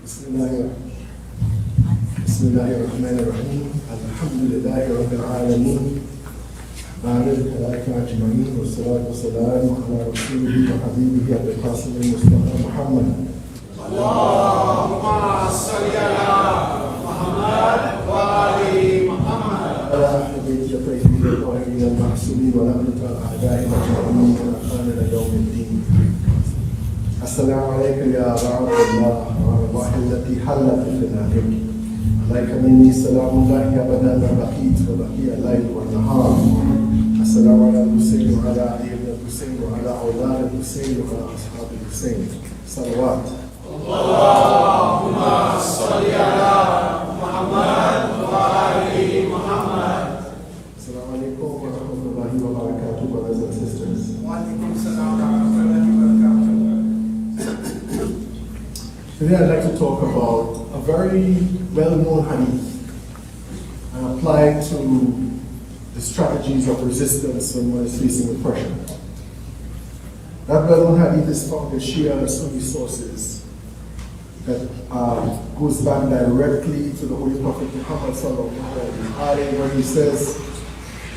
بسم الله الرحمن الرحيم الحمد لله رب العالمين بعد الخلائق أجمعين والصلاة والسلام على رسوله وحبيبه أبي القاسم المصطفى محمد اللهم صل على محمد وآل محمد على أهل بيت الطيبين الطاهرين المعصومين ولعنة الأعداء أجمعين إلى يوم الدين. السلام عليكم يا رعاة الله والأرواح التي حلت في النهر. عليك مني سلام الله أبدا ما بقيت وبقي الليل والنهار. السلام على الحسين وعلى علي بن الحسين وعلى أولاد الحسين وعلى أصحاب الحسين. صلوات. اللهم صل على محمد وآل محمد. Assalamu alaikum wa rahmatullahi wa barakatuh, brothers and sisters. وعليكم السلام ورحمة الله وبركاته. Today I'd like to talk about a very well-known hadith and apply it to the strategies of resistance when one is facing oppression. That well-known hadith is found in Shia and Sunni sources that goes back directly to the Holy Prophet Muhammad sallallahu alaihi wasallam, where he says,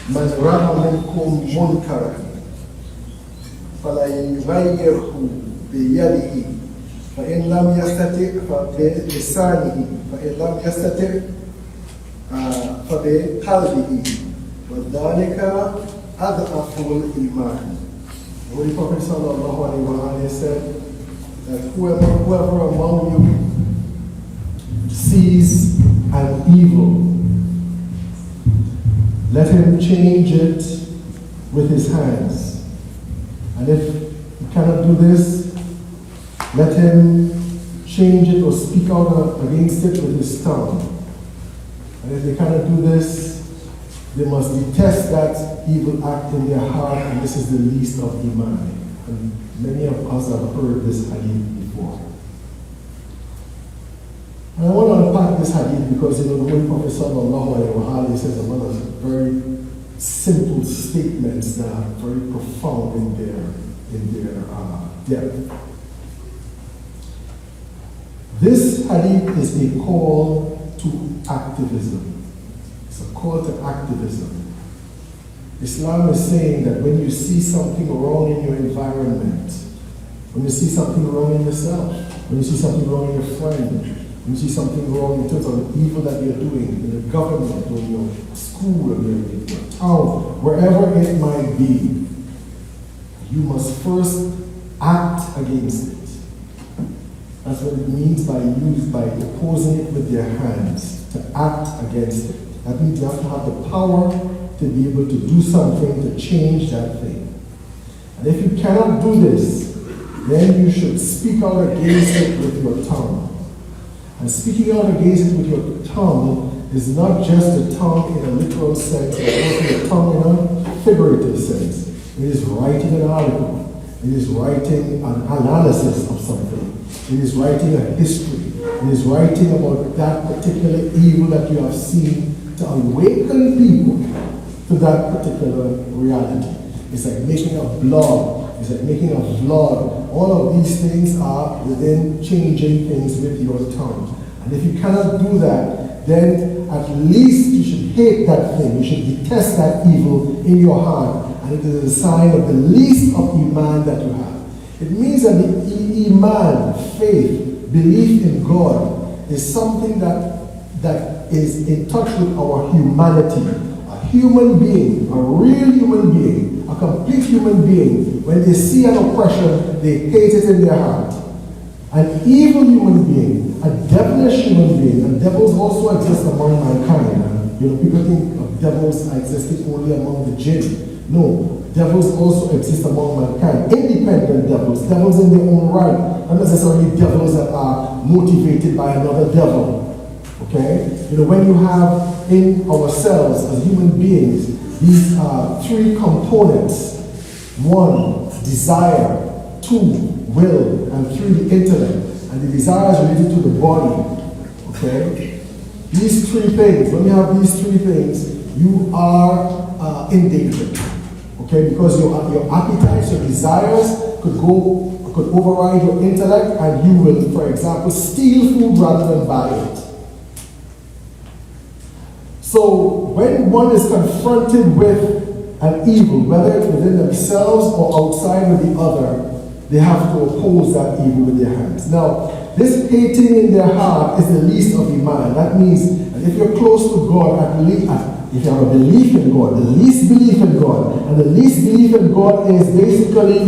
"Man ra'a minkum munkaran, فَلَيُغَيِّرْهُ بِيَدِهِ فَإِنْ لَمْ يَسْتَطِعْ فَبِلِسَانِهِ فَإِنْ لَمْ يَسْتَطِعْ فَبِقَلْبِهِ وَذَلِكَ أَضْعَفُ الْإِيمَانِ." The Holy Prophet sallallahu alaihi wasallam said that whoever among you sees an evil, let him change it with his hands. And if he cannot do this, let him change it or speak out against it with his tongue. And if they cannot do this, they must detest that evil act in their heart, and this is the least of Iman. And many of us have heard this hadith before. And I want to unpack this hadith because, the Holy Prophet sallallahu alaihi wasallam says a lot of very simple statements that are very profound in their depth. This hadith is a call to activism. It's a call to activism. Islam is saying that when you see something wrong in your environment, when you see something wrong in yourself, when you see something wrong in your friend, when you see something wrong in terms of the evil that you're doing in the government or in your school or in your town, wherever it might be, you must first act against it. That's what it means by opposing it with your hands, to act against it. That means you have to have the power to be able to do something to change that thing. And if you cannot do this, then you should speak out against it with your tongue. And speaking out against it with your tongue is not just a tongue in a literal sense, but also a tongue in a figurative sense. It is writing an article. It is writing an analysis of something. It is writing a history. It is writing about that particular evil that you have seen to awaken people to that particular reality. It's like making a blog. It's like making a vlog. All of these things are within changing things with your tongue. And if you cannot do that, then at least you should hate that thing. You should detest that evil in your heart. And it is a sign of the least of Iman that you have. It means that the Iman, faith, belief in God, is something that is in touch with our humanity. A human being, a real human being, a complete human being, when they see an oppression, they hate it in their heart. An evil human being, a devilish human being, and devils also exist among mankind. People think of devils existing only among the jinn. No, devils also exist among mankind. Independent devils in their own right, not necessarily devils that are motivated by another devil. Okay? When you have in ourselves as human beings these three components: 1, desire; 2, will; and 3, the intellect. And the desire is related to the body. Okay? These three things, when you have these three things, you are in danger. Okay? Because your appetites, your desires could could override your intellect and you will, for example, steal food rather than buy it. So when one is confronted with an evil, whether it's within themselves or outside with the other, they have to oppose that evil with their hands. Now, this hating in their heart is the least of Iman. That means that if you're close to God, if you have a belief in God, the least belief in God, and the least belief in God is basically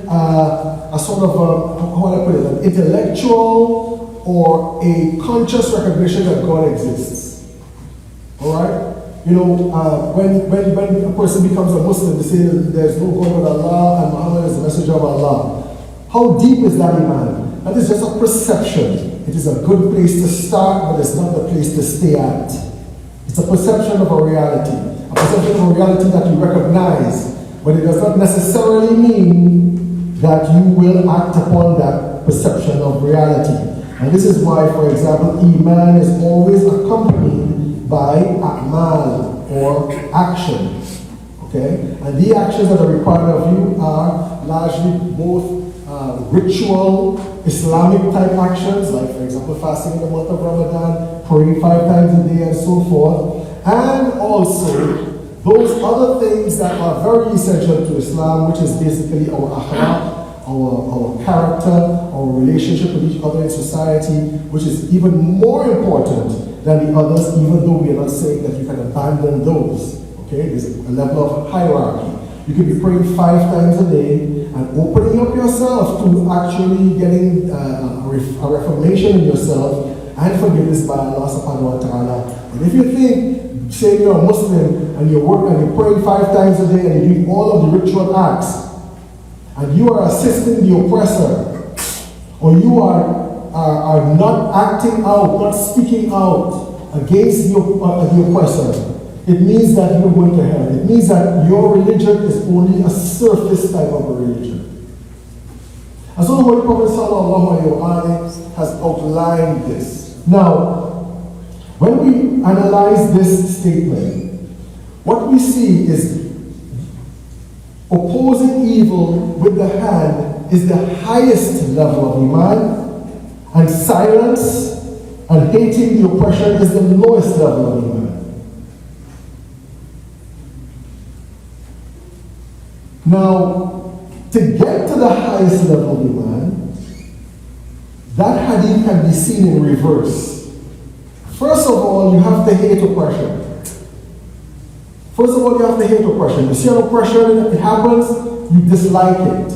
a sort of how do I put it, an intellectual or a conscious recognition that God exists. All right? You know, when a person becomes a Muslim, they say there's no God but Allah and Muhammad is the messenger of Allah. How deep is that Iman? That is just a perception. It is a good place to start, but it's not the place to stay at. It's a perception of a reality. A perception of a reality that you recognize, but it does not necessarily mean that you will act upon that perception of reality. And this is why, for example, Iman is always accompanied by a'mal, or actions. Okay? And the actions that are required of you are largely both ritual, Islamic type actions, like for example fasting in the month of Ramadan, praying 5 times a day and so forth, and also those other things that are very essential to Islam, which is basically our akhlaq, our character, our relationship with each other in society, which is even more important than the others, even though we are not saying that you can abandon those. Okay, there's a level of hierarchy. You can be praying 5 times a day and opening up yourself to actually getting a reformation in yourself and forgiveness by Allah subhanahu wa ta'ala. And if you think, say you're a Muslim and you're praying 5 times a day and you're doing all of the ritual acts, and you are assisting the oppressor, or you are not acting out, not speaking out against the oppressor, it means that you're going to hell. It means that your religion is only a surface type of a religion. And so the Holy Prophet ﷺ has outlined this. Now, when we analyze this statement, what we see is opposing evil with the hand is the highest level of Iman, and silence and hating the oppression is the lowest level of Iman. Now, to get to the highest level of Iman, that hadith can be seen in reverse. First of all, you have to hate oppression. First of all, you have to hate oppression. You see an oppression, it happens, you dislike it.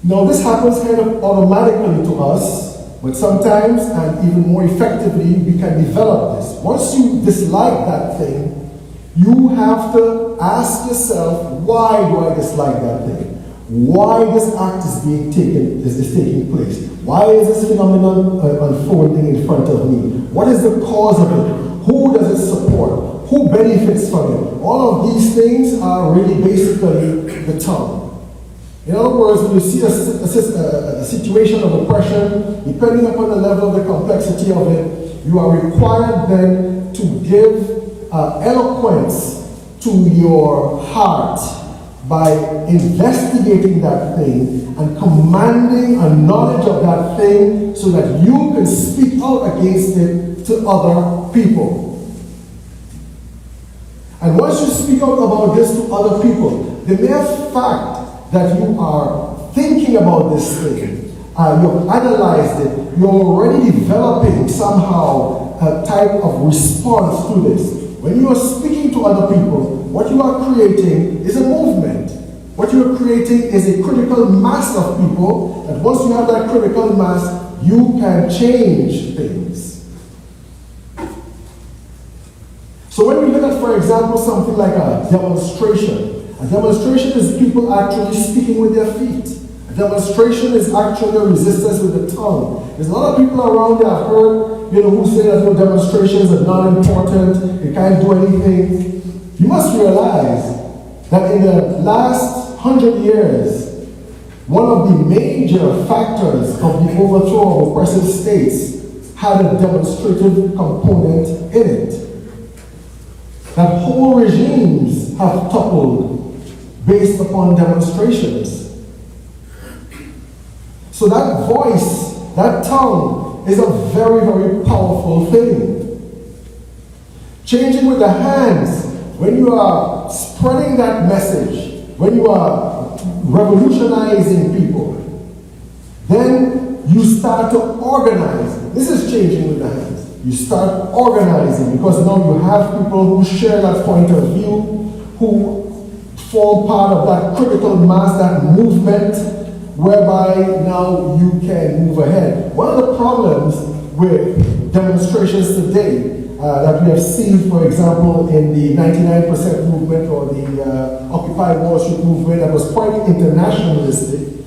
Now, this happens kind of automatically to us, but sometimes, and even more effectively, we can develop this. Once you dislike that thing, you have to ask yourself, why do I dislike that thing? Why this act is taking place? Why is this phenomenon unfolding in front of me? What is the cause of it? Who does it support? Who benefits from it? All of these things are really basically the tongue. In other words, when you see a situation of oppression, depending upon the level of the complexity of it, you are required then to give eloquence to your heart by investigating that thing and commanding a knowledge of that thing so that you can speak out against it to other people. And once you speak out about this to other people, the mere fact that you are thinking about this thing, you've analyzed it, you're already developing somehow a type of response to this. When you are speaking to other people, what you are creating is a movement. What you are creating is a critical mass of people, and once you have that critical mass, you can change things. So when we look at, for example, something like a demonstration is people actually speaking with their feet. A demonstration is actually a resistance with the tongue. There's a lot of people around that I've heard, who say that demonstrations are not important, you can't do anything. You must realize that in the last 100 years, one of the major factors of the overthrow of oppressive states had a demonstrative component in it. That whole regimes have toppled based upon demonstrations. So that voice, that tongue, is a very, very powerful thing. Changing with the hands, when you are spreading that message, when you are revolutionizing people, then you start to organize. This is changing with the hands. You start organizing because now you have people who share that point of view, who form part of that critical mass, that movement, whereby now you can move ahead. One of the problems with demonstrations today that we have seen, for example, in the 99% movement or the Occupy Wall Street movement that was quite internationalistic,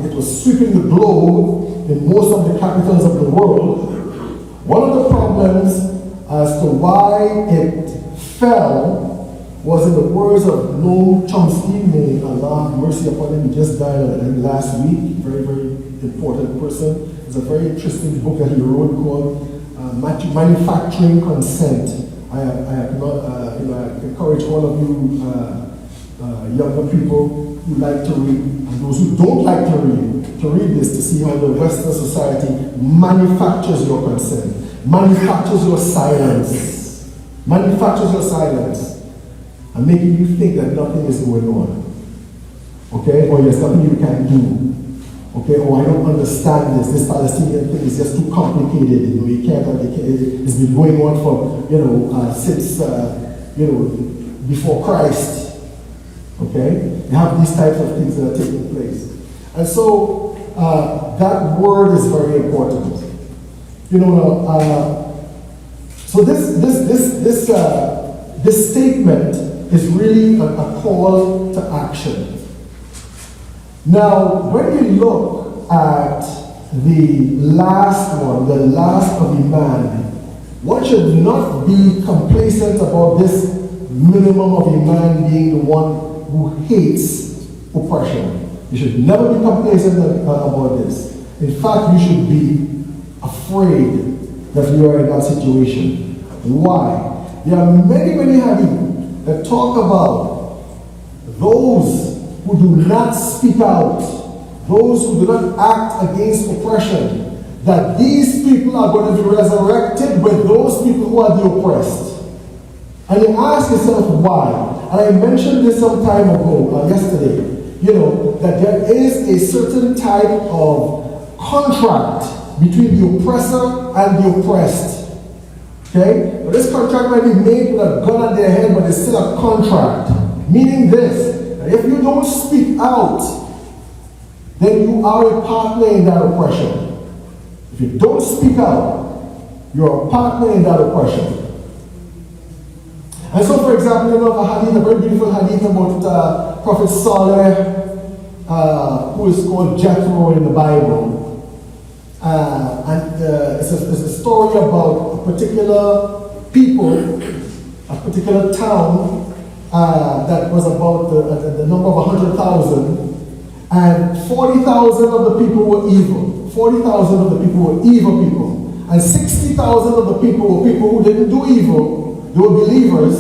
it was sweeping the globe in most of the capitals of the world. One of the problems as to why it fell was in the words of Noam Chomsky, may Allah have mercy upon him. He just died last week. Very, very important person. It's a very interesting book that he wrote called Manufacturing Consent. I encourage all of you younger people who like to read, and those who don't like to read this to see how the Western society manufactures your consent, manufactures your silence, and making you think that nothing is going on. Okay? Or there's nothing you can do. Okay? Or I don't understand this. This Palestinian thing is just too complicated. You can't. It's been going on for since before Christ. Okay? You have these types of things that are taking place, and so that word is very important. So this statement is really a call to action. Now, when you look at the last one, the last of Iman, one should not be complacent about this minimum of Iman being the one who hates oppression. You should never be complacent about this. In fact, you should be afraid that you are in that situation. Why? There are many, many hadith that talk about those who do not speak out, those who do not act against oppression, that these people are going to be resurrected with those people who are the oppressed. And you ask yourself why. And I mentioned this some time ago, yesterday, that there is a certain type of contract between the oppressor and the oppressed. Okay? But this contract might be made with a gun on their head, but it's still a contract. Meaning this, that if you don't speak out, then you are a partner in that oppression. If you don't speak out, you're a partner in that oppression. And so, for example, a very beautiful hadith about Prophet Saleh, who is called Jethro in the Bible. It's a story about a particular people, a particular town that was about the number of 100,000, and 40,000 of the people were evil. 40,000 of the people were evil people, and 60,000 of the people were people who didn't do evil. They were believers.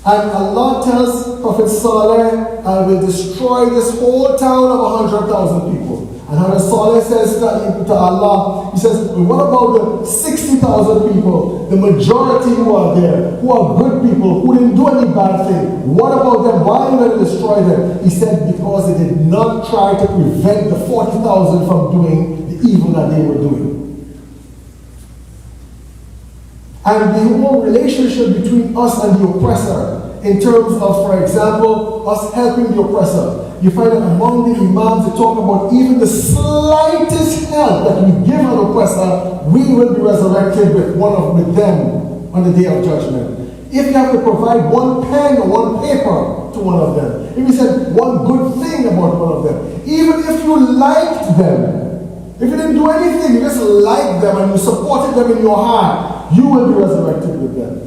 And Allah tells Prophet Saleh, I will destroy this whole town of 100,000 people. And Prophet Saleh says to Allah, he says, what about the 60,000 people, the majority who are there, who are good people, who didn't do any bad thing? What about them? Why are you going to destroy them? He said, because they did not try to prevent the 40,000 from doing the evil that they were doing. And the whole relationship between us and the oppressor, in terms of, for example, us helping the oppressor. You find that among the imams, they talk about even the slightest help that we give an oppressor, we will be resurrected with them on the day of judgment. If you have to provide one pen or one paper to one of them, if you said one good thing about one of them, even if you liked them, if you didn't do anything, you just liked them and you supported them in your heart, you will be resurrected with them.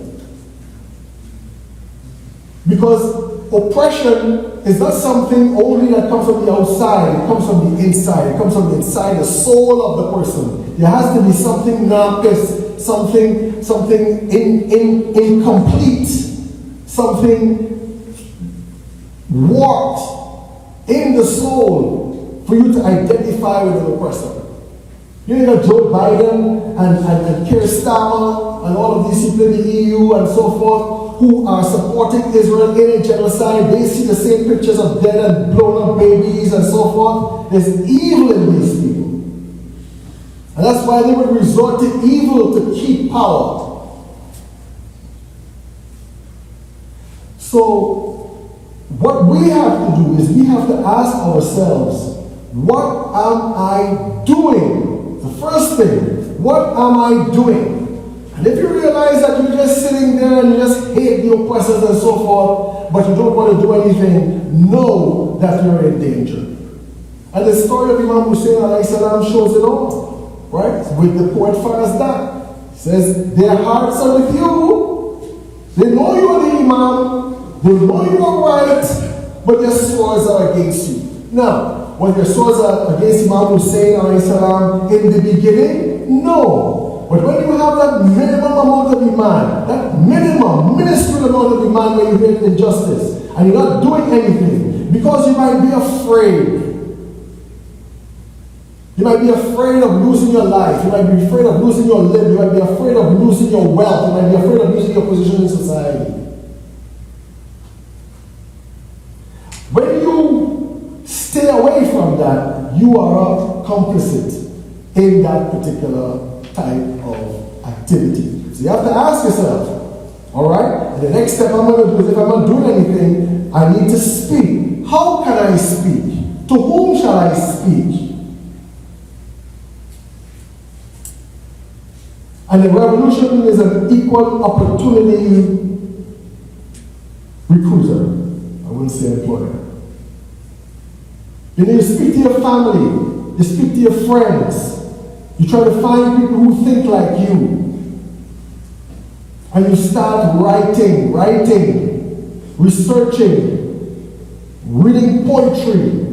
Because oppression is not something only that comes from the outside, it comes from the inside. It comes from the inside, the soul of the person. There has to be something naqis, something incomplete, something warped in the soul for you to identify with another person. You know, Joe Biden and Keir Starmer and all of these people in the EU and so forth who are supporting Israel in a genocide, they see the same pictures of dead and blown up babies and so forth. There's evil in these people. And that's why they would resort to evil to keep power. So, what we have to do is we have to ask ourselves, what am I doing? The first thing, what am I doing? And if you realize that you're just sitting there and you just hate the oppressors and so forth, but you don't want to do anything, know that you're in danger. And the story of Imam Hussein alayhi salam shows it all, right? With the poet Farazdak. It says, their hearts are with you. They know you are the Imam. They know you are right, but their swords are against you. Now, when their swords are against Imam Hussein alayhi salam in the beginning, no. But when you have that minimum amount of iman, that minimum, minuscule amount of iman where you hate injustice, and you're not doing anything, because you might be afraid. You might be afraid of losing your life. You might be afraid of losing your limb. You might be afraid of losing your wealth. You might be afraid of losing your position in society. When you stay away from that, you are complicit in that particular type of activity. So you have to ask yourself, all right, the next step I'm going to do is if I'm not doing anything, I need to speak. How can I speak? To whom shall I speak? And the revolution is an equal opportunity recruiter. I wouldn't say employer. You speak to your family, you speak to your friends, you try to find people who think like you, and you start writing, researching, reading poetry,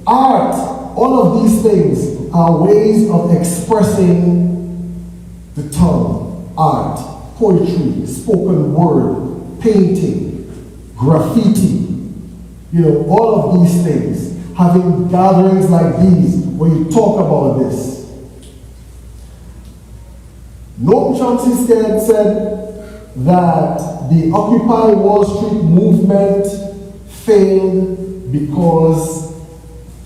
art. All of these things are ways of expressing the tongue. Art, poetry, spoken word, painting, graffiti, all of these things. Having gatherings like these where you talk about this. Noam Chomsky said that the Occupy Wall Street movement failed because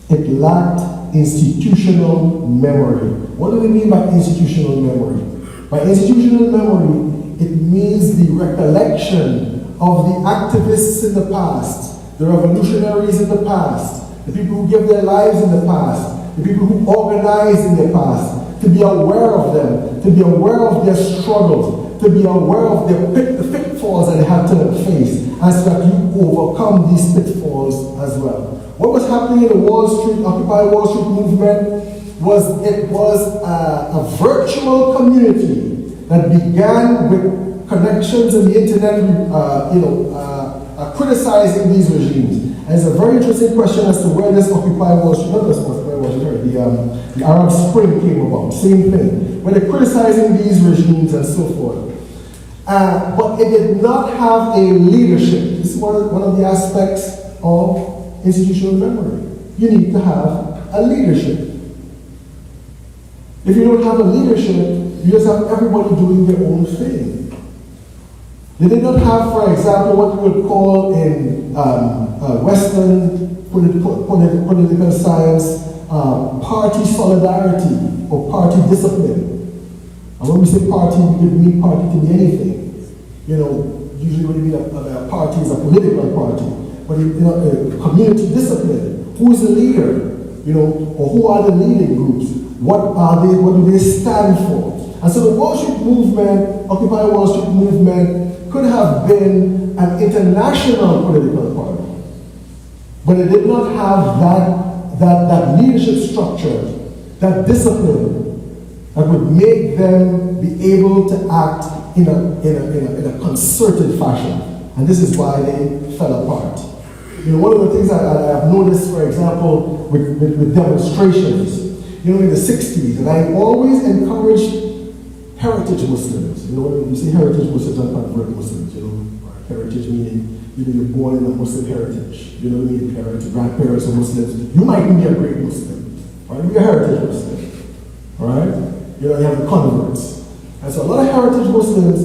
it lacked institutional memory. What do we mean by institutional memory? By institutional memory, it means the recollection of the activists in the past, the revolutionaries in the past, the people who gave their lives in the past, the people who organized in the past, to be aware of them, to be aware of their struggles, to be aware of the pitfalls that they had to face, and so that you overcome these pitfalls as well. What was happening in the Wall Street, Occupy Wall Street movement was a virtual community that began with connections in the internet, criticizing these regimes. And it's a very interesting question as to where this Occupy Wall Street, not this Occupy Wall Street, the Arab Spring came about. Same thing. Where they're criticizing these regimes and so forth. But it did not have a leadership. This is one of the aspects of institutional memory. You need to have a leadership. If you don't have a leadership, you just have everybody doing their own thing. They did not have, for example, what we would call in Western political science, party solidarity or party discipline. And when we say party, we could mean party to be anything. Usually when you mean a party is a political party, but a community discipline. Who is the leader? Or who are the leading groups? What are they? What do they stand for? And so the Wall Street movement, Occupy Wall Street movement, could have been an international political party, but it did not have that leadership structure, that discipline that would make them be able to act in a concerted fashion. And this is why they fell apart. One of the things I have noticed, for example, with demonstrations, in the 60s, and I always encouraged heritage Muslims. When you say heritage Muslims and convert Muslims, heritage meaning you're born in a Muslim heritage. You know what I mean? Parents, grandparents are Muslims. You might be a great Muslim. Right? You're a heritage Muslim. Alright? You have the converts. And so a lot of heritage Muslims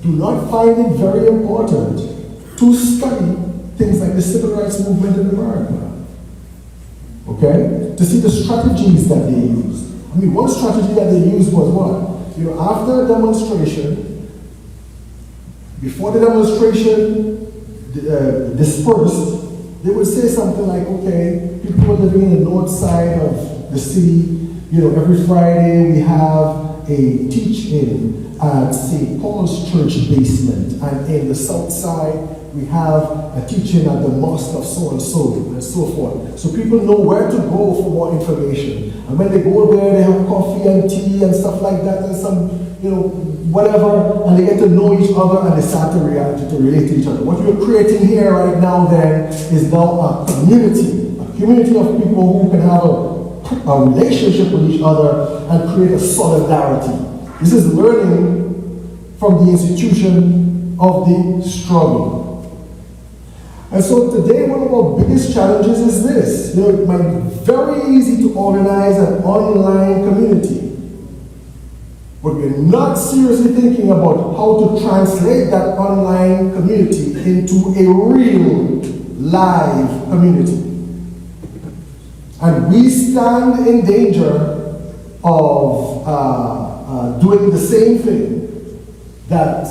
do not find it very important to study things like the civil rights movement in America. Okay? To see the strategies that they use. I mean, one strategy that they used was what? After a demonstration, before the demonstration dispersed, they would say something like, okay, people are living in the north side of the city. Every Friday we have a teach-in at St. Paul's Church basement, and in the south side we have a teach-in at the mosque of so-and-so, and so forth. So people know where to go for more information. And when they go there, they have coffee and tea and stuff like that, and some, whatever, and they get to know each other, and they start to relate to each other. What we're creating here right now then is now a community of people who can have a relationship with each other and create a solidarity. This is learning from the institution of the struggle. And so today, one of our biggest challenges is this. It might be very easy to organize an online community, but we're not seriously thinking about how to translate that online community into a real, live community. And we stand in danger of doing the same thing that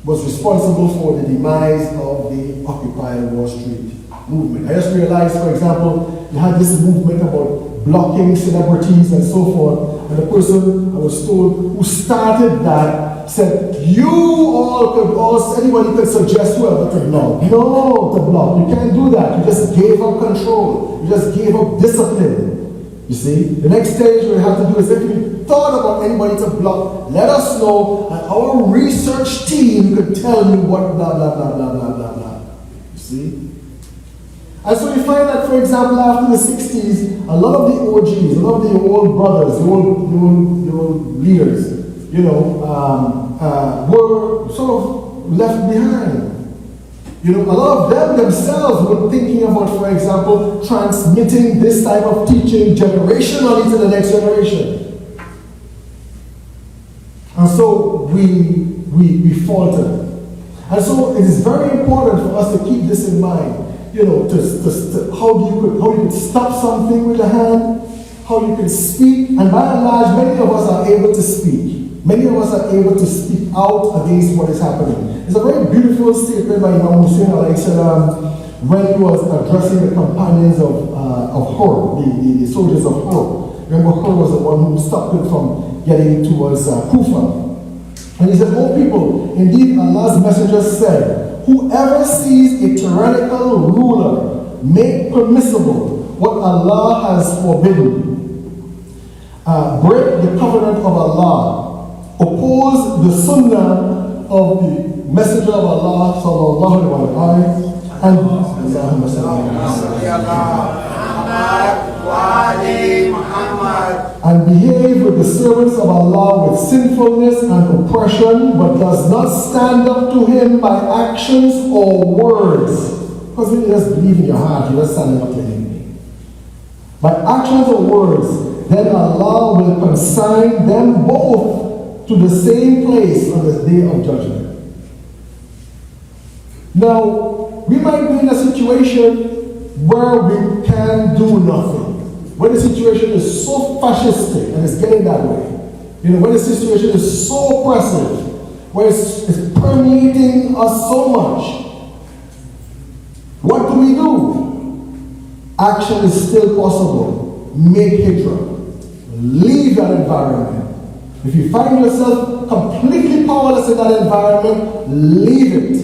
was responsible for the demise of the Occupy Wall Street movement. I just realized, for example, you had this movement about blocking celebrities and so forth, and the person I was told who started that said, anybody could suggest whoever to block. No, to block. You can't do that. You just gave up control. You just gave up discipline. You see? The next stage we have to do is, if you thought about anybody to block, let us know, and our research team could tell you what blah, blah, blah, blah, blah, blah, blah. You see? And so you find that, for example, after the 60s, a lot of the OGs, a lot of the old brothers, the old leaders, were sort of left behind. A lot of them themselves were thinking about, for example, transmitting this type of teaching generationally to the next generation. And so we faltered. And so it is very important for us to keep this in mind. How you could stop something with the hand, how you can speak, and by and large, many of us are able to speak. Many of us are able to speak out against what is happening. It's a very beautiful statement by Imam Hussein alayhi salam when he was addressing the companions of Hur, the soldiers of Hur. Remember, Hur was the one who stopped him from getting towards Kufa. And he said, "O people, indeed Allah's messenger said, whoever sees a tyrannical ruler make permissible what Allah has forbidden, break the covenant of Allah, oppose the sunnah of the messenger of Allah sallallahu alaihi and behave with the servants of Allah with sinfulness and oppression, but does not stand up to Him by actions or words." Because when you just believe in your heart, you're not standing up to Him. By actions or words, then Allah will consign them both to the same place on the day of judgment. Now, we might be in a situation where we can do nothing. When the situation is so fascistic, and it's getting that way, when the situation is so oppressive, where it's permeating us so much, what do we do? Action is still possible. Make hijrah. Leave that environment. If you find yourself completely powerless in that environment, leave it.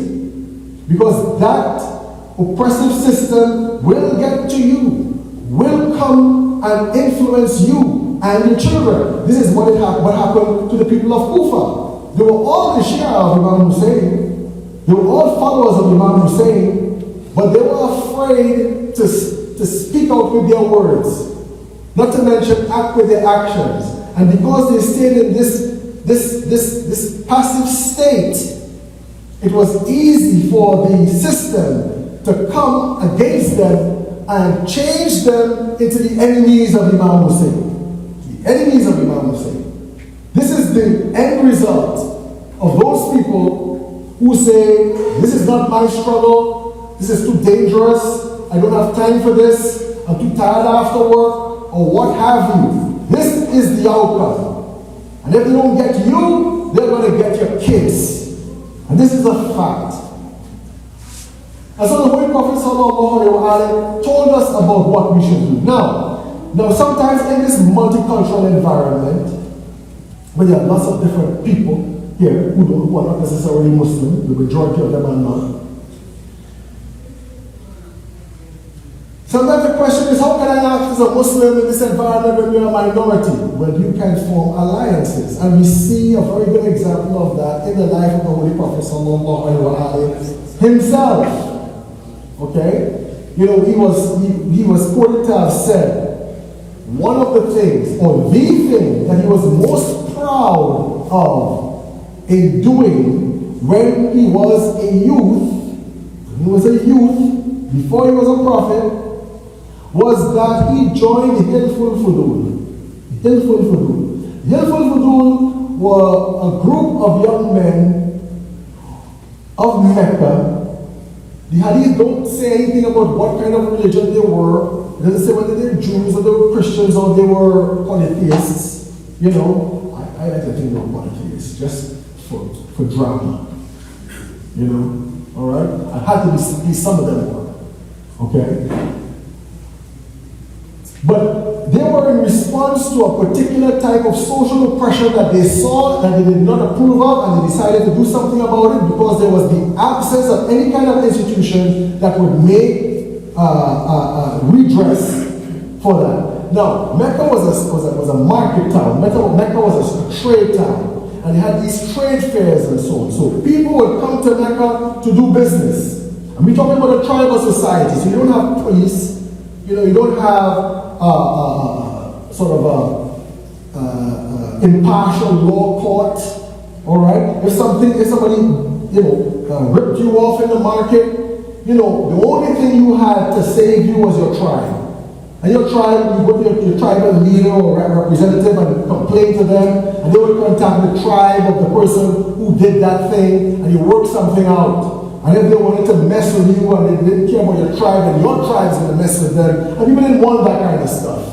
Because that oppressive system will get to you, will come and influence you and your children. This is what happened to the people of Kufa. They were all the Shia of Imam Hussein. They were all followers of Imam Hussein, but they were afraid to speak out with their words, not to mention act with their actions. And because they stayed in this passive state, it was easy for the system to come against them and change them into the enemies of Imam Hussein. The enemies of Imam Hussein. This is the end result of those people who say, this is not my struggle, this is too dangerous, I don't have time for this, I'm too tired after work, or what have you. This is the outcome. And if they don't get you, they're going to get your kids. And this is a fact. And so the Holy Prophet ﷺ told us about what we should do. Now sometimes in this multicultural environment, where there are lots of different people here who are not necessarily Muslim, the majority of them are not. Sometimes the question is, how can I act as a Muslim in this environment when you're a minority? Well, you can form alliances. And we see a very good example of that in the life of the Holy Prophet ﷺ himself. Okay? You know, he was quoted to have said, one of the things, or the thing that he was most proud of in doing when he was a youth, before he was a prophet, was that he joined Hilful Fudul. Hilful Fudul. Hilful Fudul were a group of young men of Mecca. The hadith don't say anything about what kind of religion they were. It doesn't say whether they were Jews or they were Christians or they were polytheists. You know, I like to think they were polytheists, just for drama. You know, all right? I had to be some of them were. Okay? But they were in response to a particular type of social oppression that they saw that they did not approve of, and they decided to do something about it because there was the absence of any kind of institution that would make redress for that. Now, Mecca was a market town. Mecca was a trade town, and they had these trade fairs and so on. So people would come to Mecca to do business. And we're talking about a tribal society, so you don't have police. You know, you don't have sort of a impartial law court. All right. If somebody, you know, ripped you off in the market, you know, the only thing you had to save you was your tribe. And your tribe, you go to your tribal leader or representative and complain to them, and they would contact the tribe of the person who did that thing, and you work something out. And if they wanted to mess with you and they didn't care about your tribe, and your tribe's going to mess with them, and people didn't want that kind of stuff.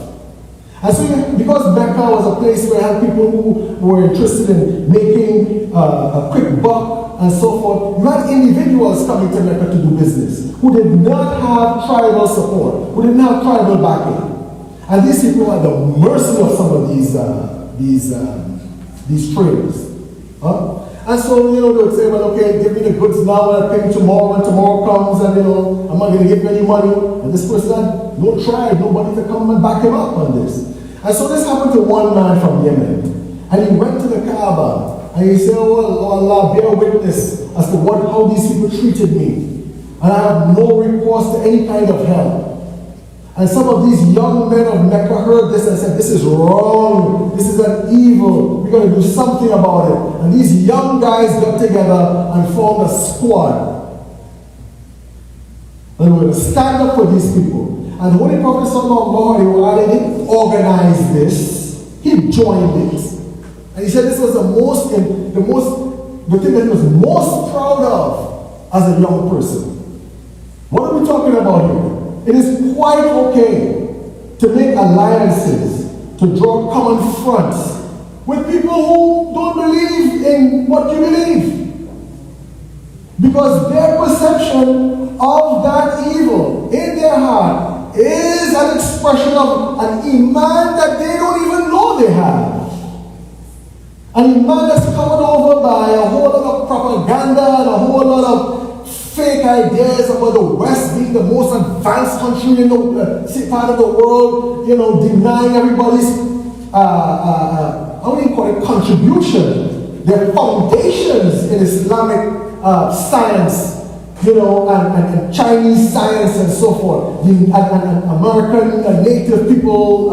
And so because Mecca was a place where you had people who were interested in making a quick buck and so forth, you had individuals coming to Mecca to do business who did not have tribal support, who didn't have tribal backing. And these people were at the mercy of some of these traders. And so, you know, they would say, well, okay, give me the goods now and I'll pay you tomorrow, and tomorrow comes and, you know, I'm not going to give you any money. And this person had no tribe, nobody to come and back him up on this. And so this happened to one man from Yemen. And he went to the Kaaba and he said, oh Allah, bear witness as to how these people treated me. And I have no recourse to any kind of help. And some of these young men of Mecca heard this and said, this is wrong, this is an evil, we're going to do something about it. And these young guys got together and formed a squad. And we're going to stand up for these people. And the Holy Prophet ﷺ didn't organize this, he joined it. And he said this was the thing that he was most proud of as a young person. What are we talking about here? It is quite okay to make alliances, to draw common fronts with people who don't believe in what you believe. Because their perception of that evil in their heart is an expression of an iman that they don't even know they have. An iman that's covered over by a whole lot of propaganda and a whole lot of fake ideas about the West being the most advanced country in the part of the world, you know, denying everybody's, how do you call it, contribution, their foundations in Islamic science, you know, and Chinese science and so forth, and American native people,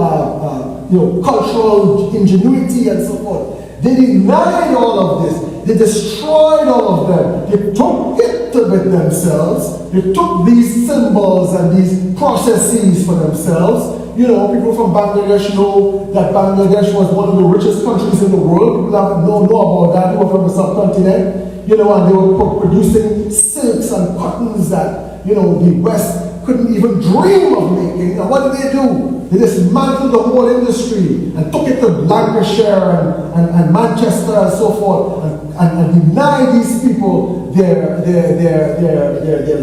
you know, cultural ingenuity and so forth. They denied all of this. They destroyed all of them. They took it with themselves. They took these symbols and these processes for themselves. You know, people from Bangladesh know that Bangladesh was one of the richest countries in the world. People have know about that, who are from the subcontinent. You know, and they were producing silks and cottons that, you know, the West couldn't even dream of making. And what did they do? They dismantled the whole industry and took it to Lancashire and Manchester and so forth and denied these people their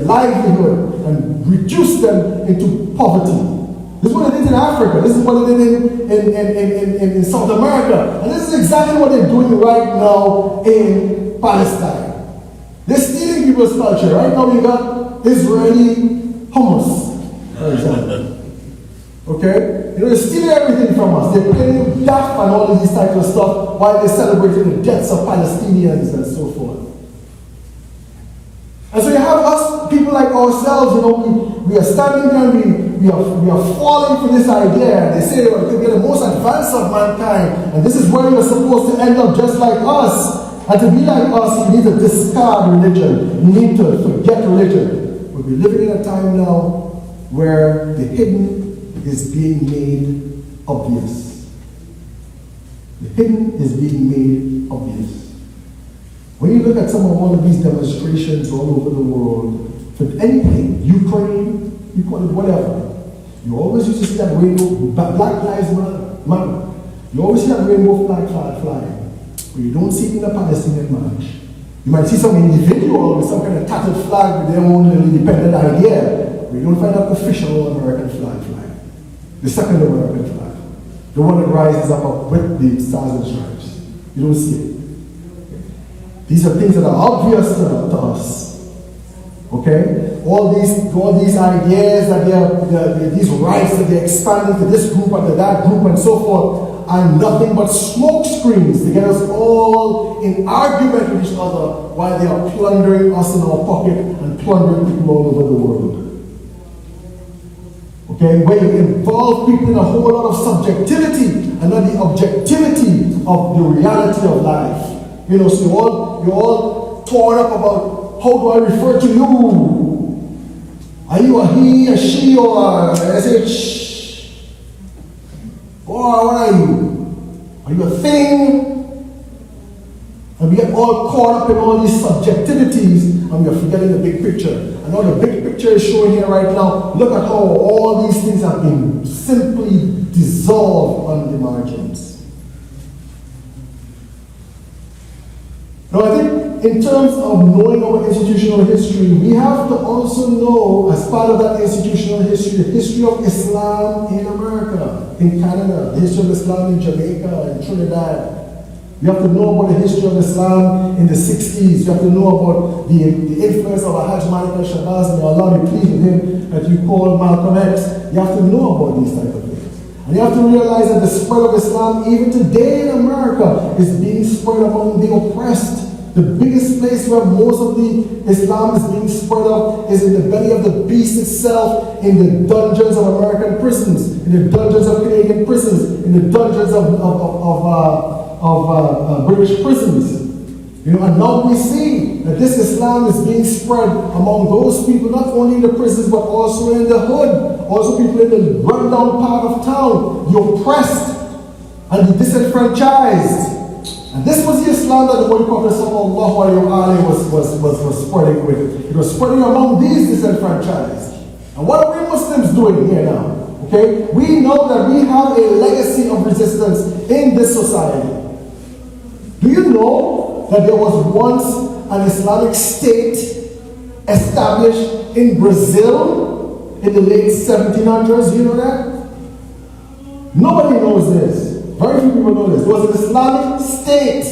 livelihood and reduced them into poverty. This is what they did in Africa. This is what they did in South America. And this is exactly what they're doing right now in Palestine. They're stealing people's culture. Right now we got Israeli hummus, for example. Okay? You know, they're stealing everything from us. They're playing daft and all of these types of stuff while they're celebrating the deaths of Palestinians and so forth. And so you have us, people like ourselves, you know, we are standing there and we are falling for this idea. They say we're the most advanced of mankind, and this is where you're supposed to end up just like us. And to be like us, you need to discard religion. You need to forget religion. But we're living in a time now where the hidden is being made obvious. The hidden is being made obvious. When you look at all of these demonstrations all over the world, for anything, Ukraine, you call it whatever, you always used to see that rainbow, Black Lives Matter. You always see that rainbow flag flying, but you don't see it in the Palestinian march. You might see some individual with some kind of tattered flag with their own little independent idea, but you don't find that official American flag flying. The second American flag. The one that rises up with the stars and stripes. You don't see it. These are things that are obvious to us. Okay? All these ideas that these rights that they're expanding to this group and to that group and so forth are nothing but smoke screens to get us all in argument with each other while they are plundering us in our pocket and plundering people all over the world. Okay? Where you involve people in a whole lot of subjectivity and not the objectivity of the reality of life. You know, so you're all torn up about how do I refer to you? Are you a he, a she, or a sh? Or what are you? Are you a thing? And we get all caught up in all these subjectivities and we are forgetting the big picture. And all the big picture is showing here right now. Look at how all these things have been simply dissolved on the margins. Now, I think in terms of knowing our institutional history, we have to also know, as part of that institutional history, the history of Islam in America, in Canada, the history of Islam in Jamaica, in Trinidad. You have to know about the history of Islam in the 60s. You have to know about the influence of Hajj Malik al-Shabazz, may Allah be pleased with him, that you call Malcolm X. You have to know about these type of things. And you have to realize that the spread of Islam, even today in America, is being spread among the oppressed. The biggest place where most of the Islam is being spread out is in the belly of the beast itself, in the dungeons of American prisons, in the dungeons of Canadian prisons, in the dungeons of British prisons. You know, and now we see that this Islam is being spread among those people, not only in the prisons, but also in the hood, also people in the rundown part of town, the oppressed and the disenfranchised. And this was the Islam that the Holy Prophet was spreading with. It was spreading among these disenfranchised. And what are we Muslims doing here now? Okay? We know that we have a legacy of resistance in this society. Do you know that there was once an Islamic state established in Brazil in the late 1700s? Do you know that? Nobody knows this. Very few people know this. There was an Islamic state.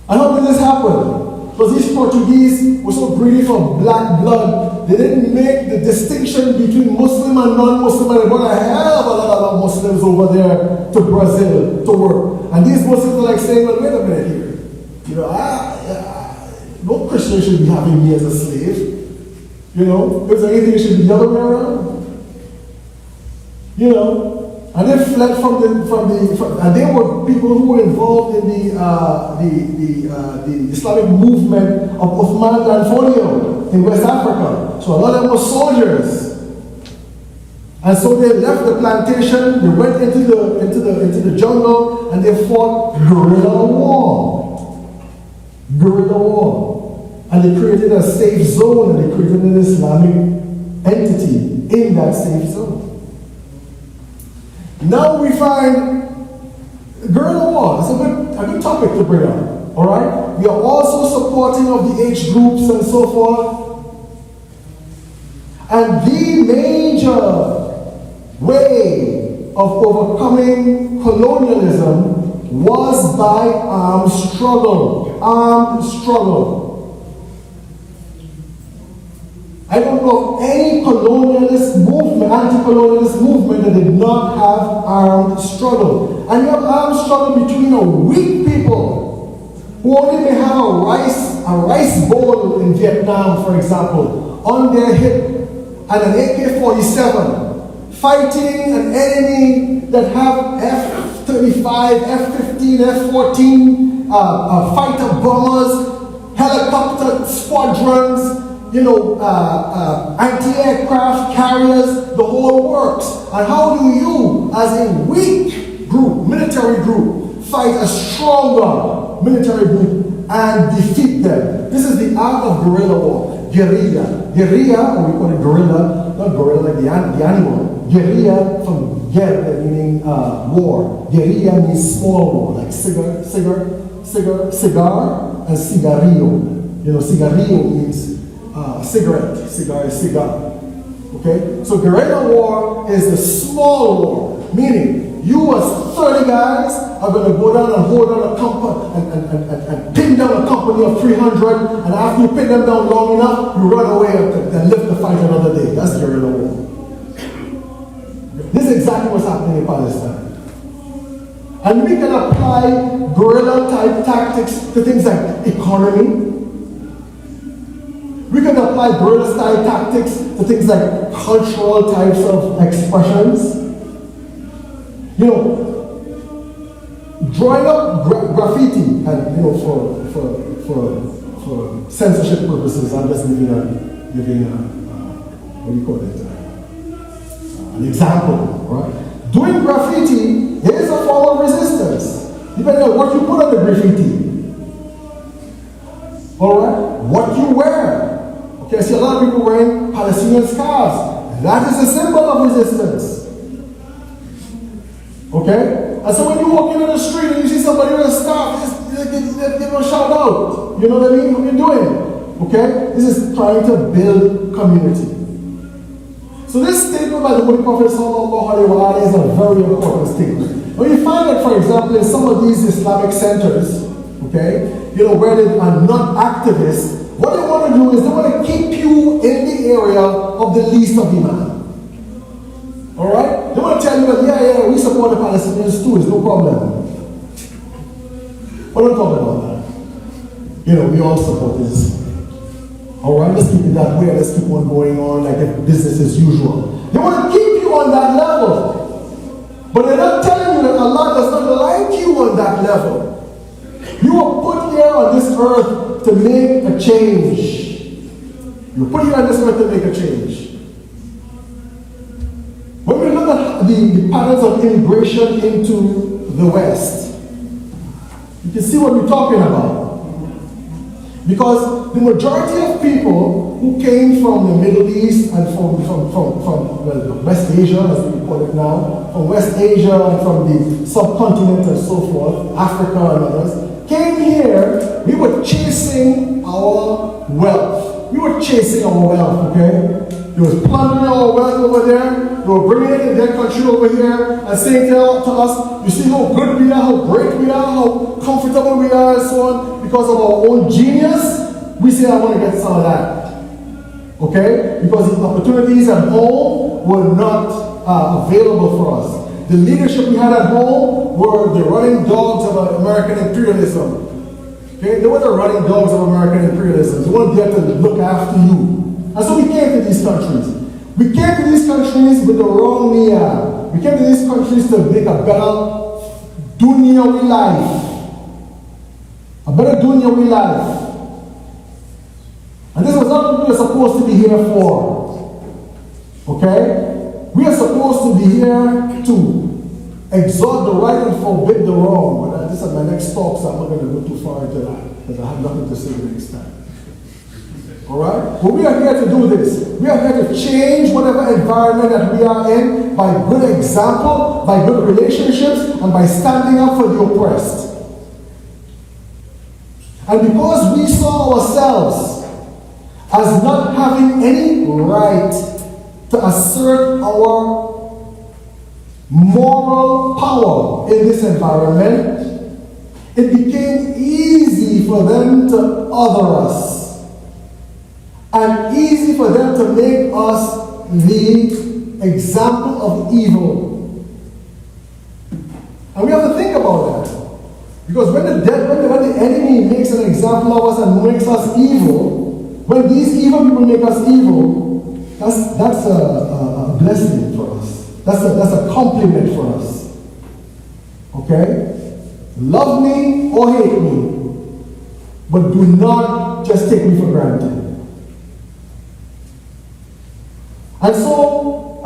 And how did this happen? Because these Portuguese were so greedy for black blood, they didn't make the distinction between Muslim and non-Muslim, and they brought a hell of a lot of Muslims over there to Brazil to work. And these Muslims were like saying, well, wait a minute here. You know, no Christian should be having me as a slave. You know, if there's anything, it should be the other way around. You know, And they fled and they were people who were involved in the Islamic movement of Uthman dan Fodio in West Africa. So a lot of them were soldiers. And so they left the plantation, they went into the jungle, and they fought guerrilla war. Guerrilla war. And they created a safe zone, and they created an Islamic entity in that safe zone. Now we find guerrilla war. It's a good topic to bring up. Alright? We are also supporting of the age groups and so forth. And the major way of overcoming colonialism was by armed struggle. Armed struggle. I don't know of any colonialist movement, anti-colonialist movement that did not have armed struggle. And you have armed struggle between a weak people who only may have a rice bowl in Vietnam, for example, on their hip, and an AK-47, fighting an enemy that have F-35, F-15, F-14, fighter bombers, helicopter squadrons, anti-aircraft carriers, the whole works. And how do you, as a weak group, military group, fight a stronger military group and defeat them? This is the art of guerrilla war. Guerrilla. Guerrilla, or we call it gorilla, not gorilla like the animal. Guerrilla from guerra, meaning war. Guerrilla means small war, like cigar, and cigarillo. Cigarillo means cigarette. Cigar is cigar. Okay? So guerrilla war is the small war, meaning you as 30 guys are going to go down and hold down a company and pin down a company of 300, and after you pin them down long enough, you run away and live the fight another day. That's guerrilla war. This is exactly what's happening in Palestine. And we can apply guerrilla type tactics to things like economy. We can apply guerrilla style tactics to things like cultural types of expressions. Drawing up graffiti, and for censorship purposes, I'm just giving an example, right? Doing graffiti is a form of resistance, depending on what you put on the graffiti. All right, what you wear. Okay, I see a lot of people wearing Palestinian scarves. That is a symbol of resistance. Okay? And so when you walk in on the street and you see somebody with a scarf, give them a shout out. You know what I mean? What you're doing. Okay? This is trying to build community. So this statement by the Holy Prophet ﷺ is a very important statement. When you find that, for example, in some of these Islamic centers, okay, where they are not activists, what they want to do is they want to keep you in the area of the least of demand. Alright? They want to tell you that, yeah, we support the Palestinians too, it's no problem. We're not talking about that. We all support this. Alright, let's keep it that way, let's keep on going on like if business as usual. They want to keep you on that level. But they're not telling you that Allah does not like you on that level. You are put here on this earth to make a change. You're put here on this earth to make a change. When we look at the patterns of immigration into the West, you can see what we're talking about. Because the majority of people who came from the Middle East and from West Asia, as we call it now, from West Asia and from the subcontinent and so forth, Africa and others, came here, we were chasing our wealth. Okay? They was plundering our wealth over there. They were bringing it in their country over here and saying to us, you see how good we are, how great we are, how comfortable we are, and so on. Because of our own genius, we say, I want to get some of that. Okay? Because the opportunities at home were not available for us. The leadership we had at home were the running dogs of American imperialism. Okay? They were the running dogs of American imperialism. They weren't there to look after you. And so we came to these countries. We came to these countries with the wrong niyyah. We came to these countries to make a better dunyawi life. A better dunyawi life. And this was not what we were supposed to be here for. Okay? We are supposed to be here to exhort the right and forbid the wrong. But this is my next talk, so I'm not going to go too far into that, because I have nothing to say the next time. Alright? But we are here to do this. We are here to change whatever environment that we are in by good example, by good relationships, and by standing up for the oppressed. And because we saw ourselves as not having any right to assert our moral power in this environment, it became easy for them to other us, and easy for them to make us the example of evil. And we have to think about that. Because when the enemy makes an example of us and makes us evil, when these evil people make us evil, that's a blessing for us. That's a compliment for us. Okay? Love me or hate me, but do not just take me for granted. And so,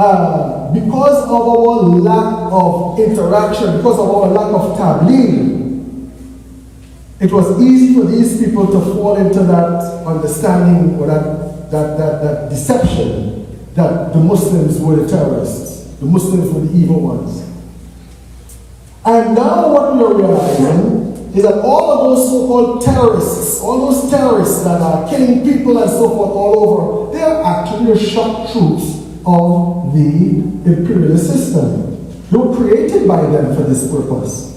because of our lack of interaction, because of our lack of tabligh, it was easy for these people to fall into that understanding or that deception that the Muslims were the terrorists, the Muslims were the evil ones. And now what we are realizing is that all of those so-called terrorists, all those terrorists that are killing people and so forth all over, they are actually the shock troops of the imperialist system. They were created by them for this purpose.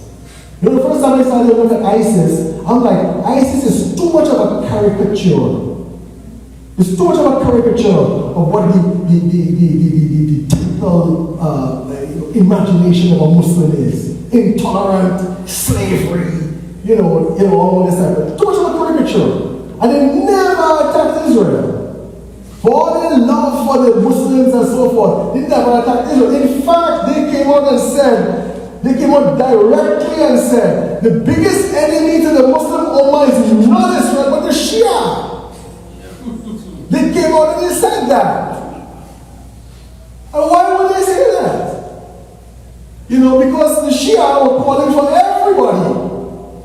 You know, the first time I started looking at ISIS, I'm like, ISIS is too much of a caricature. It's too much of a caricature of what the typical imagination of a Muslim is. Intolerant, slavery, all this type. Too much of a caricature. And they never attacked Israel. For all their love for the Muslims and so forth, they never attacked Israel. In fact, they came out directly and said, the biggest enemy to the Muslim Ummah is not Israel, but the Shia. They came out and they said that. And why would they say that? Because the Shia were calling for everybody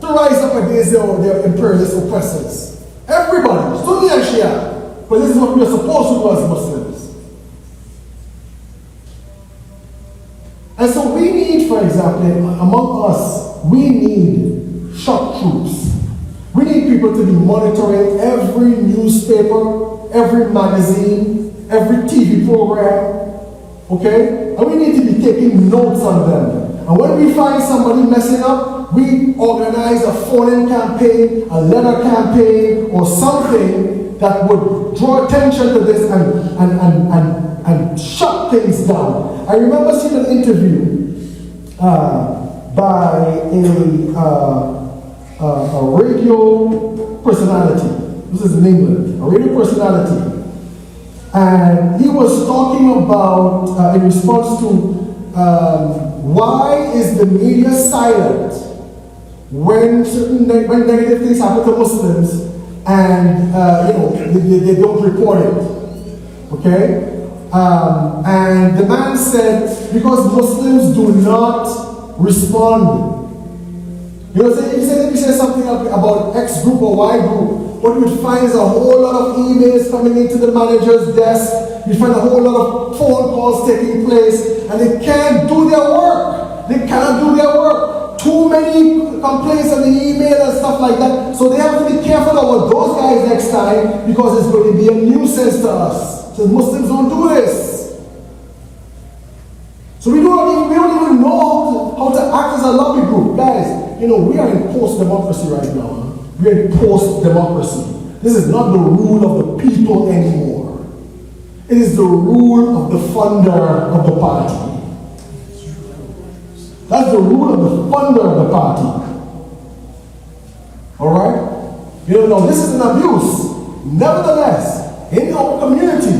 to rise up against their imperialist oppressors. Everybody, Sunni and Shia. But this is what we are supposed to do as Muslims. And so we need, for example, among us, we need shock troops. We need people to be monitoring every newspaper, every magazine, every TV program, okay? And we need to be taking notes on them. And when we find somebody messing up, we organize a phone-in campaign, a letter campaign, or something that would draw attention to this and shut things down. I remember seeing an interview by a radio personality. This is in England, a radio personality. And he was talking about, in response to, why is the media silent when negative things happen to Muslims and, they don't report it, okay? And the man said, because Muslims do not respond. If you say something about X group or Y group, what you would find is a whole lot of emails coming into the manager's desk. You find a whole lot of phone calls taking place, and they can't do their work. They cannot do their work. Too many complaints on the email and stuff like that. So they have to be careful about those guys next time, because it's going to be a nuisance to us. So Muslims don't do this. So we don't even know how to act as a lobby group. Guys, we are in post-democracy right now. Huh? We are in post-democracy. This is not the rule of the people anymore. It is the rule of the funder of the party. That's the rule of the funder of the party. Alright? Now this is an abuse. Nevertheless, in our community,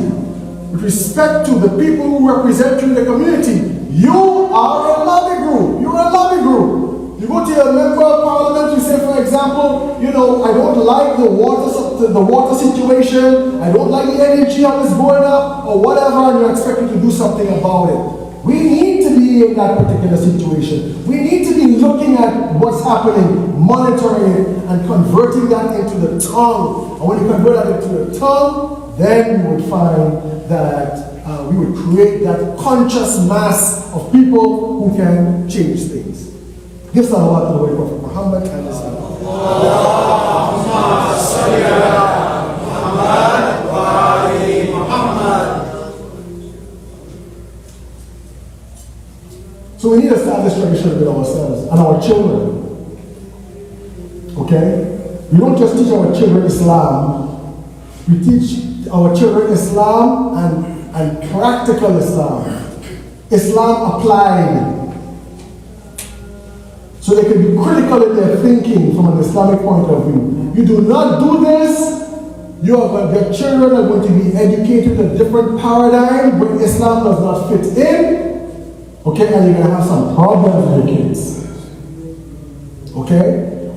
with respect to the people who represent you in the community, You are a lobby group. You're a lobby group. You go to your member of parliament, you say, for example, I don't like the water situation, I don't like the energy how it's going up, or whatever, and you're expected to do something about it. We need to be in that particular situation. We need to be looking at what's happening, monitoring it, and converting that into the tongue. And when you convert that into the tongue, then you would find that we would create that conscious mass of people who can change things. Give salawat to the way Prophet Muhammad and his family. So we need to establish tradition with ourselves and our children. Okay? We don't just teach our children Islam. We teach our children Islam and practical Islam. Islam applied. So they can be critical in their thinking from an Islamic point of view. You do not do this, your children are going to be educated in a different paradigm where Islam does not fit in. Okay, and you're going to have some problems with your kids. Okay?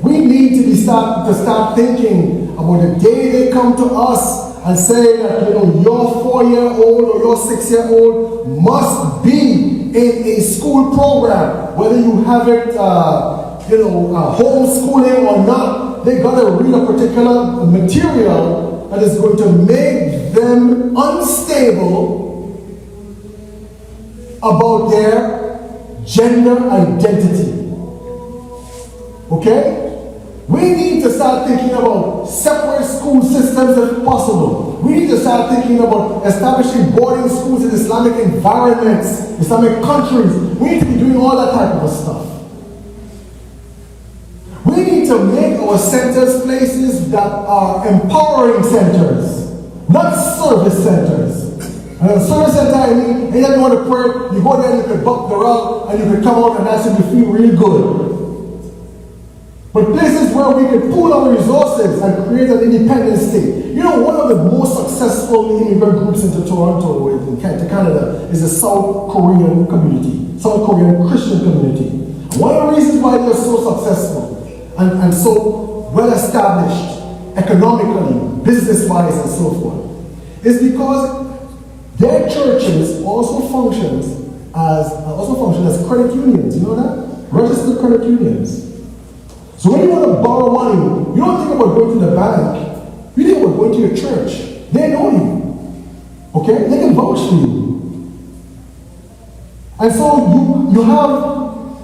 We need to start thinking about the day they come to us and say that, your 4-year-old or your 6-year-old must be in a school program, whether you have it, homeschooling or not. They got to read a particular material that is going to make them unstable about their gender identity. Okay? We need to start thinking about separate school systems if possible. We need to start thinking about establishing boarding schools in Islamic environments, Islamic countries. We need to be doing all that type of stuff. We need to make our centers places that are empowering centers, not service centers. And a service center, anytime you want to pray, you go there and you can buck the rug and you can come out and that's it, you feel really good. But places where we can pool our resources and create an independent state. One of the most successful immigrant groups into Toronto, in Canada, is the South Korean community, South Korean Christian community. And one of the reasons why they're so successful and so well established economically, business-wise, and so forth, is because their churches also function as credit unions. You know that? Registered credit unions. So when you want to borrow money, you don't think about going to the bank. You think about going to your church. They know you. Okay? They can vouch for you. And so you have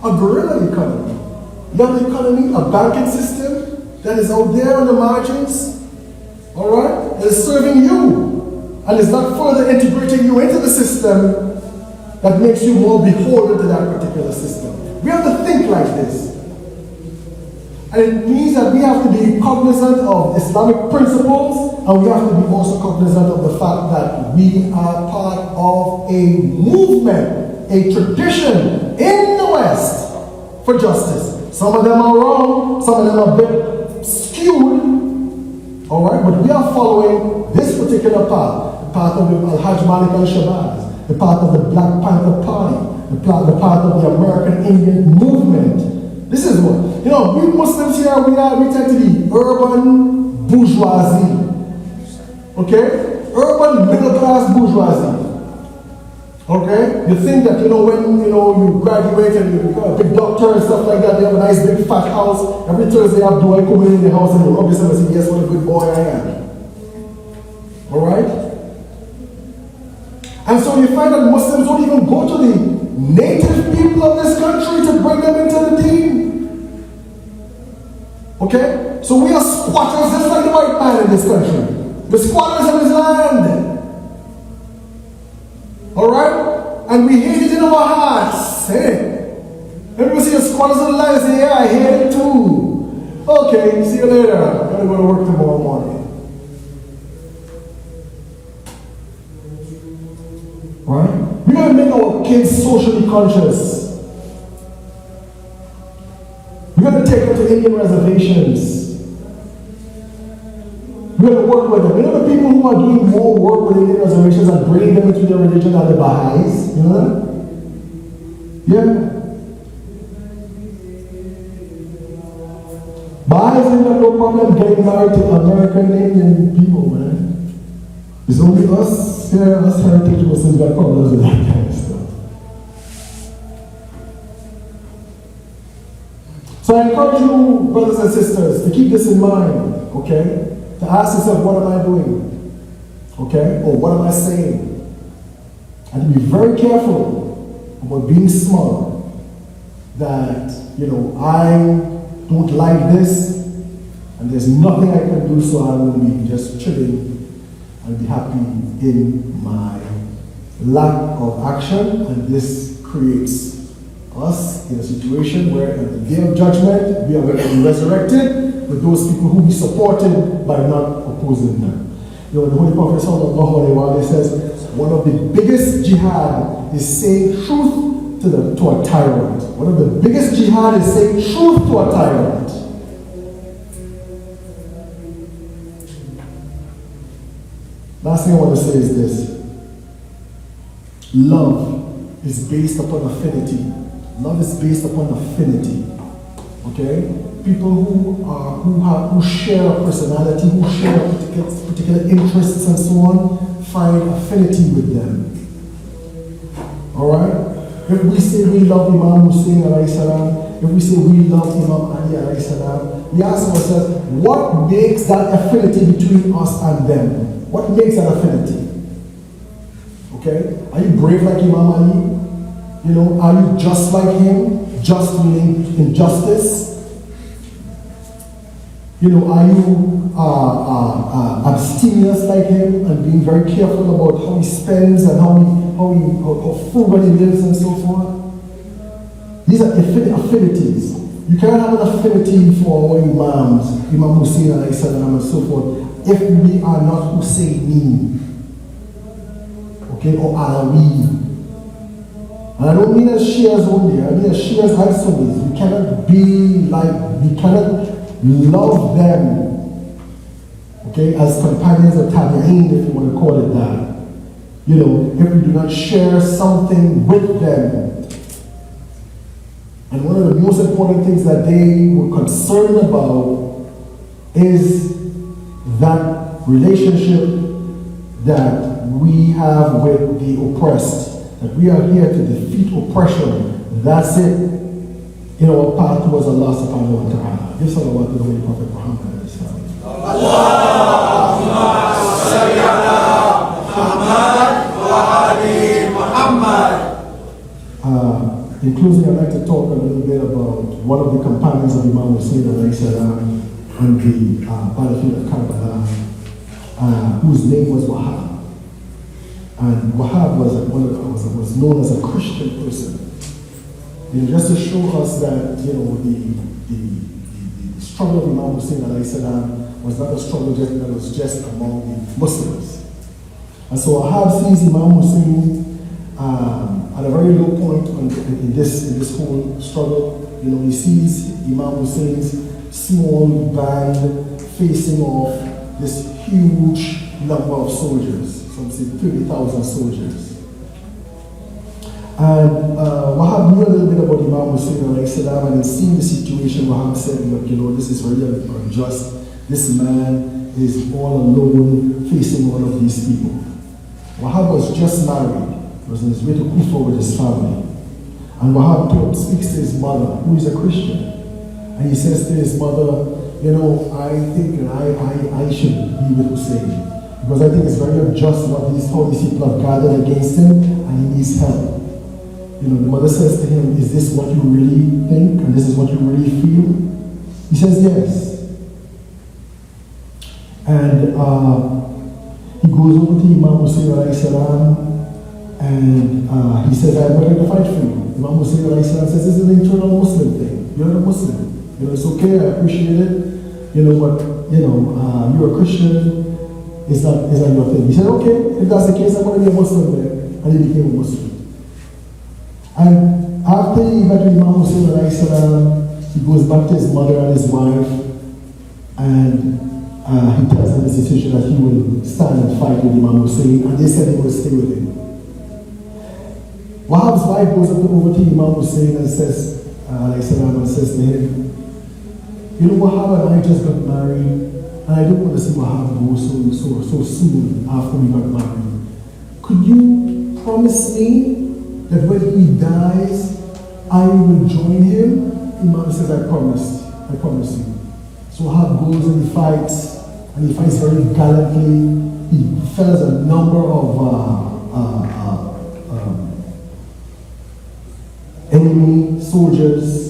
a guerrilla economy. You have an economy, a banking system that is out there on the margins. Alright? That is serving you. And is not further integrating you into the system that makes you more beholden to that particular system. We have to think like this. And it means that we have to be cognizant of Islamic principles, and we have to be also cognizant of the fact that we are part of a movement, a tradition in the West for justice. Some of them are wrong, some of them are a bit skewed, all right, but we are following this particular path, the path of the Al-Hajj Malik al-Shabazz, the path of the Black Panther Party, the path of the American Indian movement. This is what, we Muslims here, we tend to be urban bourgeoisie. Okay? Urban middle class bourgeoisie. Okay? You think that, when, you graduate and you become a big doctor and stuff like that, you have a nice big fat house. Every Thursday after I come in the house and you rub yourself and say, yes, what a good boy I am. Alright? And so you find that Muslims don't even go to the native people of this country to bring them into the deen. Okay? So we are squatters just like the white man in this country. We're squatters of his land. Alright? And we hate it in our hearts. Hey? Everybody see a squatters of the land and say, yeah, I hate it too. Okay, see you later. I'm going to go to work tomorrow morning. Right? We gotta make our kids socially conscious. We gotta take them to Indian reservations. We gotta work with them. The people who are doing more work with Indian reservations are bringing them into their religion are the Baha'is. You know that? Yeah. But I think that no problem getting married to American Indian people, man. It's only us here, us heritage Muslims got problems with that kind of stuff. So I encourage you, brothers and sisters, to keep this in mind, okay? To ask yourself, what am I doing? Okay? Or what am I saying? And to be very careful about being smart. That, I don't like this, and there's nothing I can do, so I will be just chilling and be happy in my lack of action. And this creates us in a situation where at the day of judgment, we are going to be resurrected with those people who we supported by not opposing them. The Holy Prophet sallallahu alaihi wasallam says, one of the biggest jihad is saying truth to a tyrant. One of the biggest jihad is saying truth to a tyrant. Last thing I want to say is this. Love is based upon affinity. Love is based upon affinity. Okay? People who share a personality, who share particular interests and so on, find affinity with them. Alright? If we say we love Imam Hussein alayhi salam, if we say we love Imam Ali alayhi salam, we ask ourselves, what makes that affinity between us and them? What makes that affinity? Okay? Are you brave like Imam Ali? Are you just like him? Just meaning injustice? Are you abstemious like him and being very careful about how he spends and how frugal he lives and so forth? These are affinities. You cannot have an affinity for our Imams, Imam Hussein alayhi salam and so forth, if we are not Husseini, okay, or Alawi. And I don't mean as Shias only, I mean as Shias and Sunnis. We cannot love them, okay, as companions of Tabi'een, if you want to call it that. If we do not share something with them. And one of the most important things that they were concerned about is that relationship that we have with the oppressed. That we are here to defeat oppression. That's it. In our path towards Allah subhanahu wa ta'ala. Give salawat to the Holy Prophet Muhammad. Allahumma salli ala Muhammad wa ali Muhammad. In closing, I'd like to talk a little bit about one of the companions of Imam Hussein alayhi salam on the battlefield of Karbala, whose name was Wahab. And Wahab was known as a Christian person. Just to show us that the struggle of Imam Hussein alayhi salam was not a struggle that was just among the Muslims. And so Wahab sees Imam Hussein at a very low point in this whole struggle. He sees Imam Hussein's small band facing off this huge number of soldiers. Some say 30,000 soldiers. And Wahab knew a little bit about Imam Hussein alayhi salam, and in seeing the situation, Wahab said, look, this is really unjust. This man is all alone facing all of these people. Wahab was just married. He was on his way to Kufa with his family. And Wahab speaks to his mother, who is a Christian. And he says to his mother, I think I should be with Hussein. Because I think it's very unjust what all these people have gathered against him, and he needs help. The mother says to him, is this what you really think? And this is what you really feel? He says, yes. And he goes over to Imam Hussein alayhi salam, and he says, I'm ready to fight for you. Imam Hussein alayhi salam says, this is an internal Muslim thing. You're a Muslim. It's okay, I appreciate it. But you're a Christian. Is that your thing? He said, okay, if that's the case, I'm going to be a Muslim then. And he became a Muslim. And after he met with Imam Hussein alayhi salam, he goes back to his mother and his wife, and he tells them his decision that he will stand and fight with Imam Hussein, and they said he will stay with him. Wahab's wife goes up over to Imam Hussein and says, and says to him, you know, Wahab and I just got married, and I don't want to see Wahab go so soon after we got married. Could you promise me that when he dies, I will join him? Imam says, I promise you. So Wahab goes and he fights very gallantly. He fells a number of enemy soldiers.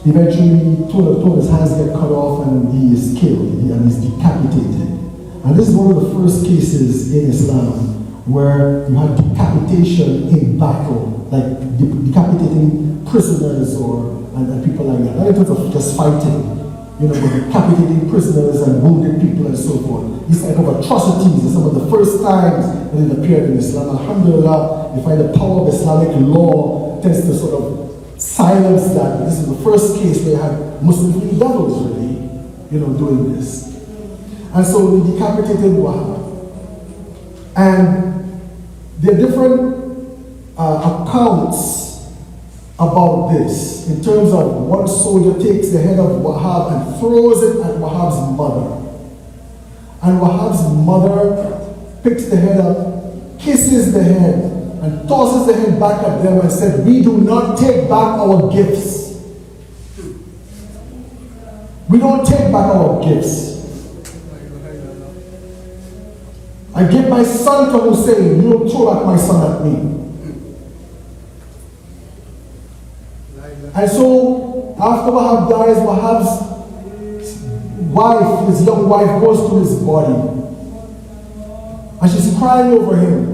Eventually, two of his hands get cut off and he is killed and he's decapitated. And this is one of the first cases in Islam where you have decapitation in battle, like decapitating prisoners and people like that. Not in terms of just fighting, but decapitating prisoners and wounded people and so forth. These type of atrocities are some of the first times that it appeared in Islam. Alhamdulillah, you find the power of Islamic law tends to sort of silence that. This is the first case where you had Muslim devils really, doing this. And so we decapitated Wahab. And there are different accounts about this in terms of one soldier takes the head of Wahab and throws it at Wahab's mother. And Wahab's mother picks the head up, kisses the head, and tosses the head back at them and said, we do not take back our gifts. We don't take back our gifts. I give my son to Hussein, you don't throw back my son at me. And so, after Wahab dies, Wahab's wife, his young wife, goes to his body. And she's crying over him.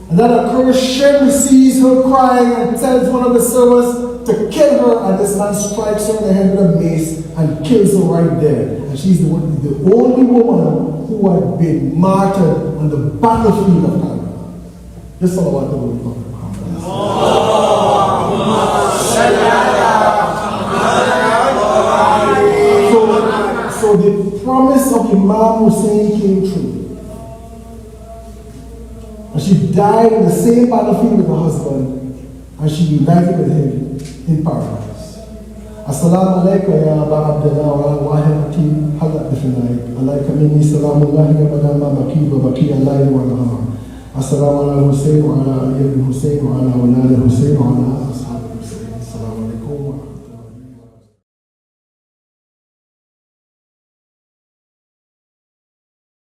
And that occurs, Sheikh sees her crying and tells one of the servants to kill her, and this man strikes her in the head with a mace and kills her right there. And she's the only woman who had been martyred on the battlefield of Karbala. This is all about the word of Muhammad. So the promise of Imam Hussein came true. And she died in the same battlefield with her husband, and she united with him in paradise. Assalamu alaikum ya Aba Abdullah wa ala wahid halat bifinaik. Alayka minni salamullahi ya madama baki wa baki alayhi wa nahar. Assalamu ala Hussein wa ala Ali ibn Hussein wa ala awlad Hussein wa ala